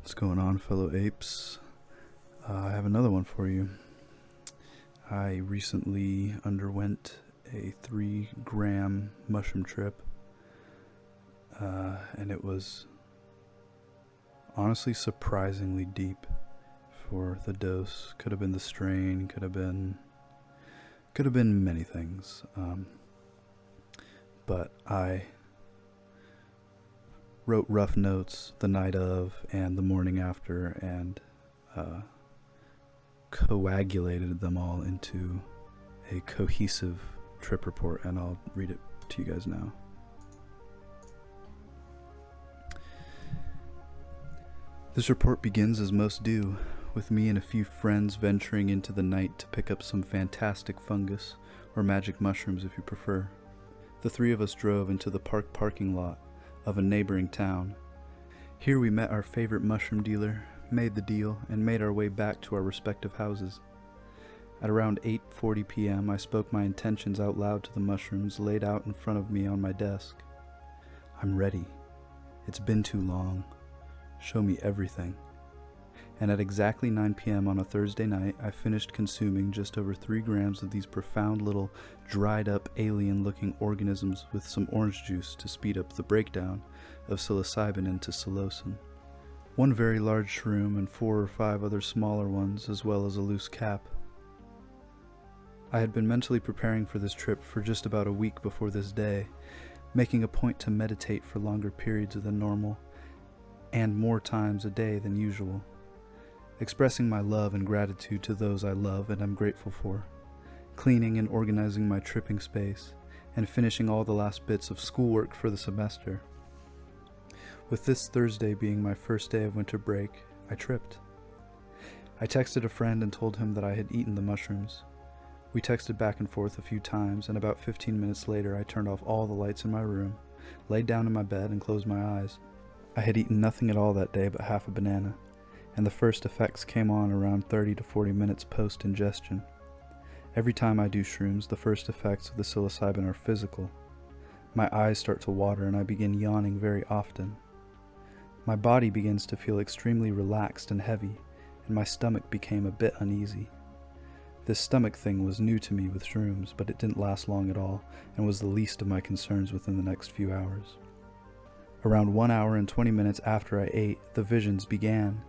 What's going on, fellow apes? I have another one for you. I recently underwent a 3-gram mushroom trip, and it was honestly surprisingly deep for the dose. Could have been the strain, could have been many things. But I wrote rough notes the night of and the morning after, and coagulated them all into a cohesive trip report, and I'll read it to you guys now. This report begins as most do, with me and a few friends venturing into the night to pick up some fantastic fungus, or magic mushrooms if you prefer. The three of us drove into the parking lot of a neighboring town. Here we met our favorite mushroom dealer, made the deal, and made our way back to our respective houses. At around 8:40 p.m. I spoke my intentions out loud to the mushrooms laid out in front of me on my desk. I'm ready. It's been too long. Show me everything. And at exactly 9 p.m. on a Thursday night, I finished consuming just over 3 grams of these profound little dried up alien-looking organisms with some orange juice to speed up the breakdown of psilocybin into psilocin. One very large shroom and 4 or 5 other smaller ones, as well as a loose cap. I had been mentally preparing for this trip for just about a week before this day, making a point to meditate for longer periods than normal, and more times a day than usual. Expressing my love and gratitude to those I love and am grateful for, cleaning and organizing my tripping space, and finishing all the last bits of schoolwork for the semester. With this Thursday being my first day of winter break, I tripped. I texted a friend and told him that I had eaten the mushrooms. We texted back and forth a few times, and about 15 minutes later I turned off all the lights in my room, laid down in my bed, and closed my eyes. I had eaten nothing at all that day but half a banana, and the first effects came on around 30 to 40 minutes post-ingestion. Every time I do shrooms, the first effects of the psilocybin are physical. My eyes start to water and I begin yawning very often. My body begins to feel extremely relaxed and heavy, and my stomach became a bit uneasy. This stomach thing was new to me with shrooms, but it didn't last long at all, and was the least of my concerns within the next few hours. Around 1 hour and 20 minutes after I ate, the visions began.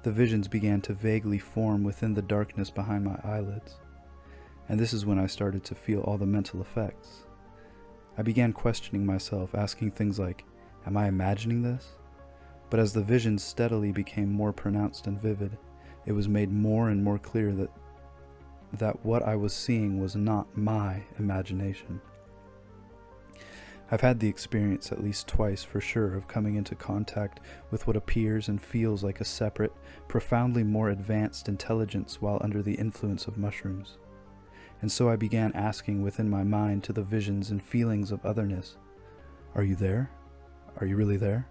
The visions began to vaguely form within the darkness behind my eyelids, and this is when I started to feel all the mental effects. I began questioning myself, asking things like, am I imagining this? But as the visions steadily became more pronounced and vivid, it was made more and more clear that what I was seeing was not my imagination. I've had the experience at least twice for sure of coming into contact with what appears and feels like a separate, profoundly more advanced intelligence while under the influence of mushrooms. And so I began asking within my mind to the visions and feelings of otherness, are you there? Are you really there?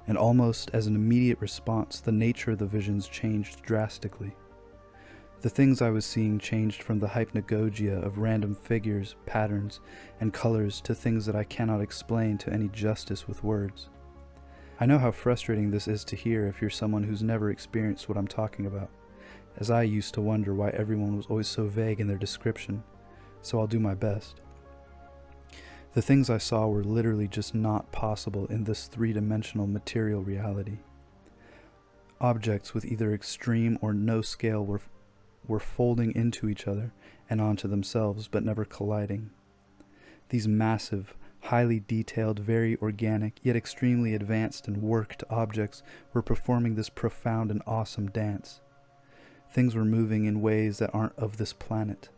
And almost as an immediate response, the nature of the visions changed drastically. The things I was seeing changed from the hypnagogia of random figures, patterns, and colors to things that I cannot explain to any justice with words. I know how frustrating this is to hear if you're someone who's never experienced what I'm talking about, as I used to wonder why everyone was always so vague in their description, so I'll do my best. The things I saw were literally just not possible in this 3-dimensional material reality. Objects with either extreme or no scale were folding into each other and onto themselves, but never colliding. These massive, highly detailed, very organic, yet extremely advanced and worked objects were performing this profound and awesome dance. Things were moving in ways that aren't of this planet.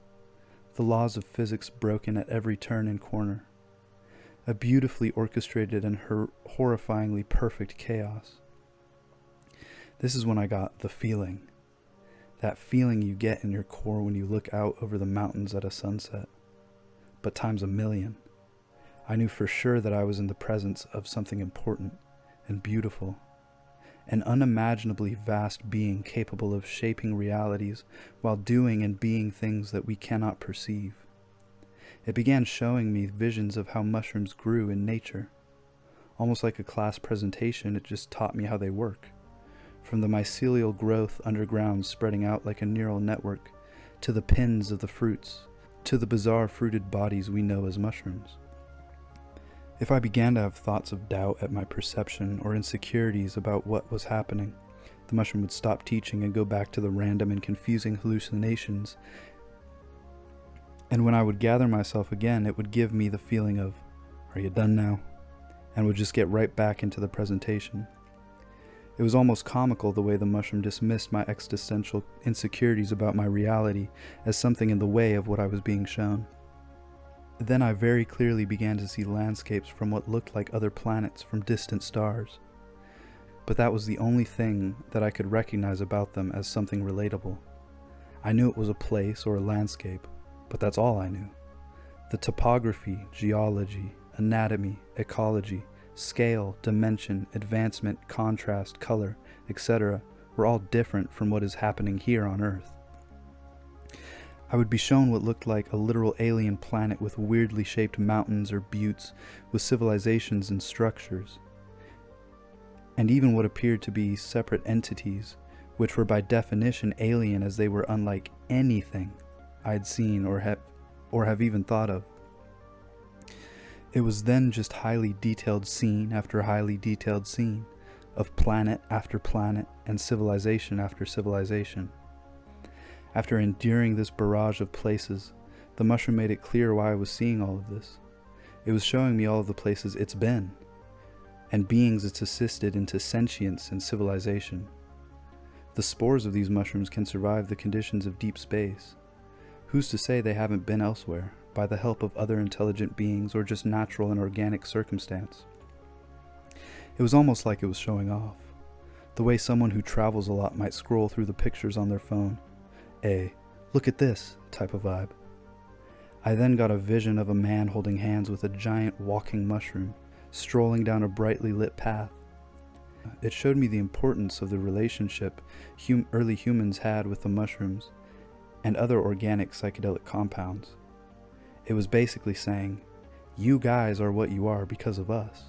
The laws of physics broken at every turn and corner. A beautifully orchestrated and horrifyingly perfect chaos. This is when I got the feeling. That feeling you get in your core when you look out over the mountains at a sunset, but times a million. I knew for sure that I was in the presence of something important and beautiful, an unimaginably vast being capable of shaping realities while doing and being things that we cannot perceive. It began showing me visions of how mushrooms grew in nature, Almost like a class presentation, it just taught me how they work. From the mycelial growth underground spreading out like a neural network, to the pins of the fruits, to the bizarre fruited bodies we know as mushrooms. If I began to have thoughts of doubt at my perception or insecurities about what was happening, the mushroom would stop teaching and go back to the random and confusing hallucinations. And when I would gather myself again, it would give me the feeling of, "Are you done now?" and would just get right back into the presentation. It was almost comical the way the mushroom dismissed my existential insecurities about my reality as something in the way of what I was being shown. Then I very clearly began to see landscapes from what looked like other planets from distant stars. But that was the only thing that I could recognize about them as something relatable. I knew it was a place or a landscape, but that's all I knew. The topography, geology, anatomy, ecology, scale, dimension, advancement, contrast, color, etc. were all different from what is happening here on Earth. I would be shown what looked like a literal alien planet with weirdly shaped mountains or buttes, with civilizations and structures, and even what appeared to be separate entities, which were by definition alien as they were unlike anything I'd seen or have even thought of. It was then just highly detailed scene after highly detailed scene, of planet after planet and civilization after civilization. After enduring this barrage of places, the mushroom made it clear why I was seeing all of this. It was showing me all of the places it's been, and beings it's assisted into sentience and civilization. The spores of these mushrooms can survive the conditions of deep space. Who's to say they haven't been elsewhere, by the help of other intelligent beings or just natural and organic circumstance? It was almost like it was showing off, the way someone who travels a lot might scroll through the pictures on their phone. Look at this type of vibe. I then got a vision of a man holding hands with a giant walking mushroom, strolling down a brightly lit path. It showed me the importance of the relationship early humans had with the mushrooms and other organic psychedelic compounds. It was basically saying, you guys are what you are because of us,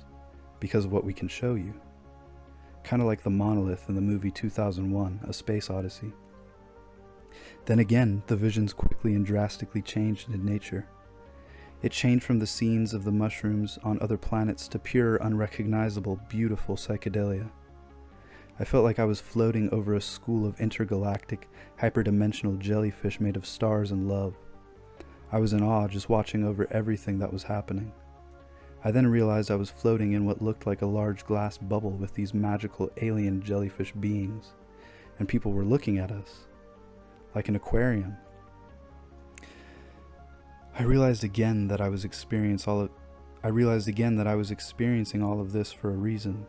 because of what we can show you. Kind of like the monolith in the movie 2001, A Space Odyssey. Then again, the visions quickly and drastically changed in nature. It changed from the scenes of the mushrooms on other planets to pure, unrecognizable, beautiful psychedelia. I felt like I was floating over a school of intergalactic, hyperdimensional jellyfish made of stars and love. I was in awe just watching over everything that was happening. I then realized I was floating in what looked like a large glass bubble with these magical alien jellyfish beings, and people were looking at us, like an aquarium. I realized again that I was experiencing all of this for a reason.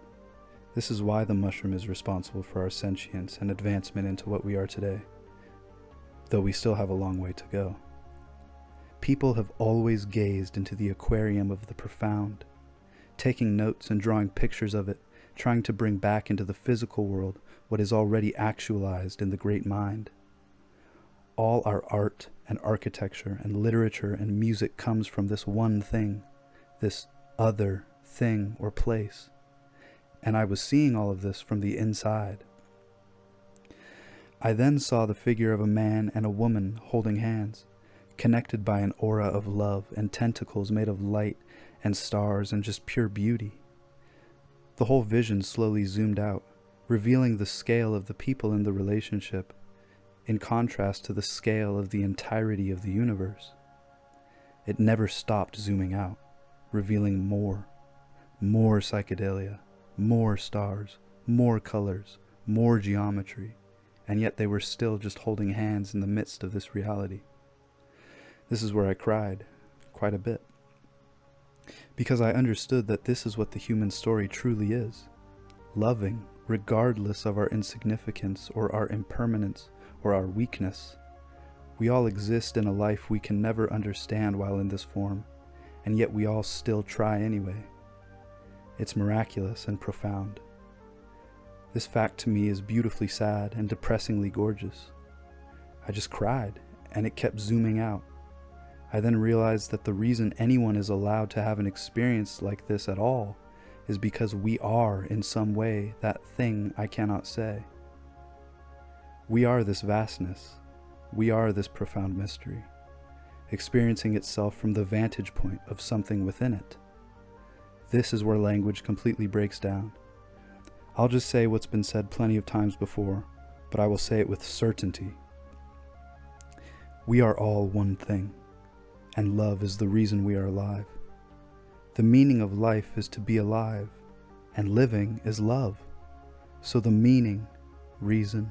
This is why the mushroom is responsible for our sentience and advancement into what we are today, though we still have a long way to go. People have always gazed into the aquarium of the profound, taking notes and drawing pictures of it, trying to bring back into the physical world what is already actualized in the great mind. All our art and architecture and literature and music comes from this one thing, this other thing or place. And I was seeing all of this from the inside. I then saw the figure of a man and a woman holding hands, connected by an aura of love and tentacles made of light and stars and just pure beauty. The whole vision slowly zoomed out, revealing the scale of the people in the relationship, in contrast to the scale of the entirety of the universe. It never stopped zooming out, revealing more psychedelia, more stars, more colors, more geometry, and yet they were still just holding hands in the midst of this reality. This is where I cried, quite a bit, because I understood that this is what the human story truly is, loving regardless of our insignificance or our impermanence or our weakness. We all exist in a life we can never understand while in this form, and yet we all still try anyway. It's miraculous and profound. This fact to me is beautifully sad and depressingly gorgeous. I just cried, and it kept zooming out. I then realized that the reason anyone is allowed to have an experience like this at all is because we are in some way that thing I cannot say. We are this vastness. We are this profound mystery, experiencing itself from the vantage point of something within it. This is where language completely breaks down. I'll just say what's been said plenty of times before, but I will say it with certainty. We are all one thing, and love is the reason we are alive. The meaning of life is to be alive, and living is love. So the meaning, reason,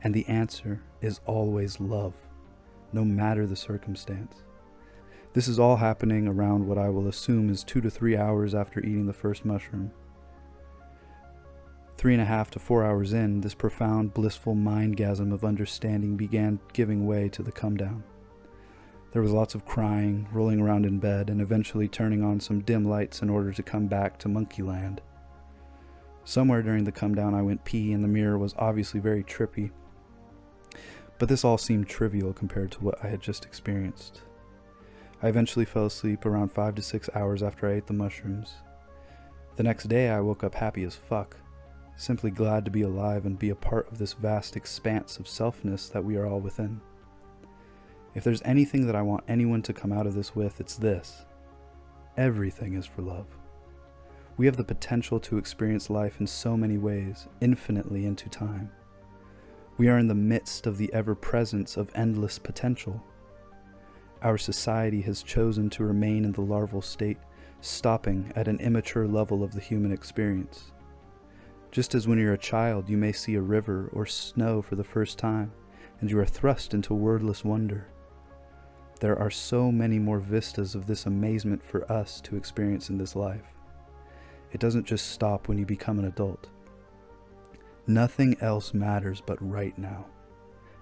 and the answer is always love, no matter the circumstance. This is all happening around what I will assume is 2 to 3 hours after eating the first mushroom. 3.5 to 4 hours in, this profound, blissful mindgasm of understanding began giving way to the come-down. There was lots of crying, rolling around in bed, and eventually turning on some dim lights in order to come back to monkey land. Somewhere during the come-down I went pee, and the mirror was obviously very trippy. But this all seemed trivial compared to what I had just experienced. I eventually fell asleep around 5 to 6 hours after I ate the mushrooms. The next day I woke up happy as fuck, simply glad to be alive and be a part of this vast expanse of selfness that we are all within. If there's anything that I want anyone to come out of this with, it's this. Everything is for love. We have the potential to experience life in so many ways, infinitely into time. We are in the midst of the ever-presence of endless potential. Our society has chosen to remain in the larval state, stopping at an immature level of the human experience. Just as when you're a child, you may see a river or snow for the first time, and you are thrust into wordless wonder. There are so many more vistas of this amazement for us to experience in this life. It doesn't just stop when you become an adult. Nothing else matters but right now,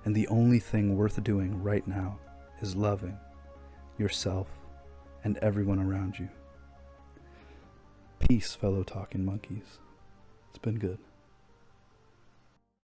and the only thing worth doing right now is loving yourself and everyone around you. Peace, fellow talking monkeys. It's been good.